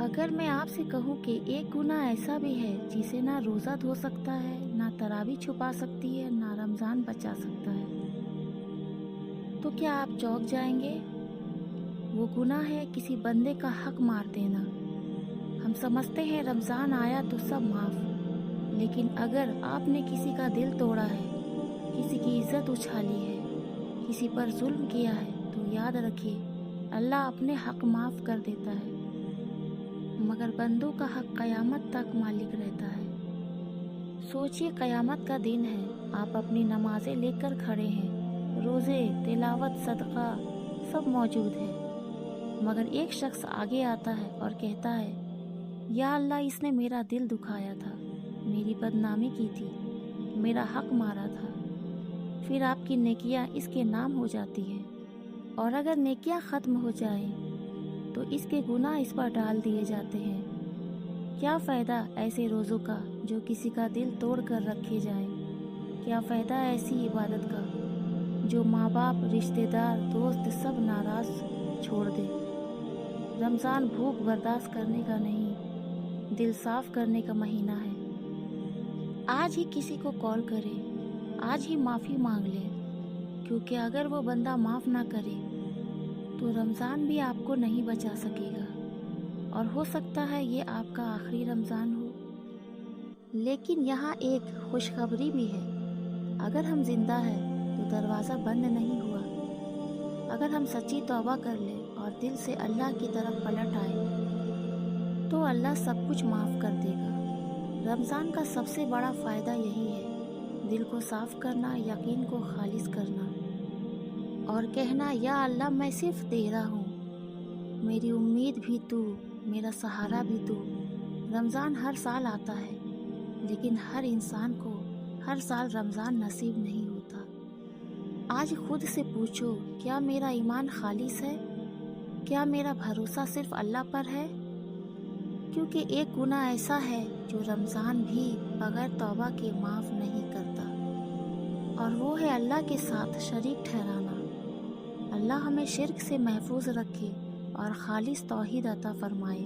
اگر میں آپ سے کہوں کہ ایک گناہ ایسا بھی ہے جسے نہ روزہ دھو سکتا ہے، نہ تراویح چھپا سکتی ہے، نہ رمضان بچا سکتا ہے، تو کیا آپ چونک جائیں گے؟ وہ گناہ ہے کسی بندے کا حق مار دینا۔ ہم سمجھتے ہیں رمضان آیا تو سب معاف، لیکن اگر آپ نے کسی کا دل توڑا ہے، کسی کی عزت اچھالی ہے، کسی پر ظلم کیا ہے، تو یاد رکھیے اللہ اپنے حق معاف کر دیتا ہے، مگر بندوں کا حق قیامت تک مالک رہتا ہے۔ سوچئے قیامت کا دن ہے، آپ اپنی نمازیں لے کر کھڑے ہیں، روزے، تلاوت، صدقہ سب موجود ہے، مگر ایک شخص آگے آتا ہے اور کہتا ہے یا اللہ اس نے میرا دل دکھایا تھا، میری بدنامی کی تھی، میرا حق مارا تھا۔ پھر آپ کی نیکیاں اس کے نام ہو جاتی ہیں، اور اگر نیکیاں ختم ہو جائیں تو اس کے گناہ اس پر ڈال دیے جاتے ہیں۔ کیا فائدہ ایسے روزوں کا جو کسی کا دل توڑ کر رکھے جائیں؟ کیا فائدہ ایسی عبادت کا جو ماں باپ، رشتہ دار، دوست سب ناراض چھوڑ دے؟ رمضان بھوک برداشت کرنے کا نہیں، دل صاف کرنے کا مہینہ ہے۔ آج ہی کسی کو کال کریں، آج ہی معافی مانگ لیں، کیونکہ اگر وہ بندہ معاف نہ کرے تو رمضان بھی آپ کو نہیں بچا سکے گا، اور ہو سکتا ہے یہ آپ کا آخری رمضان ہو۔ لیکن یہاں ایک خوشخبری بھی ہے، اگر ہم زندہ ہیں تو دروازہ بند نہیں ہوا۔ اگر ہم سچی توبہ کر لیں اور دل سے اللہ کی طرف پلٹ آئے تو اللہ سب کچھ معاف کر دے گا۔ رمضان کا سب سے بڑا فائدہ یہی ہے، دل کو صاف کرنا، یقین کو خالص کرنا، اور کہنا یا اللہ میں صرف تیرا ہوں، میری امید بھی تو، میرا سہارا بھی تو۔ رمضان ہر سال آتا ہے، لیکن ہر انسان کو ہر سال رمضان نصیب نہیں ہوتا۔ آج خود سے پوچھو، کیا میرا ایمان خالص ہے؟ کیا میرا بھروسہ صرف اللہ پر ہے؟ کیونکہ ایک گناہ ایسا ہے جو رمضان بھی بغیر توبہ کے معاف نہیں کرتا، اور وہ ہے اللہ کے ساتھ شریک ٹھہرانا۔ اللہ ہمیں شرک سے محفوظ رکھے اور خالص توحید عطا فرمائے۔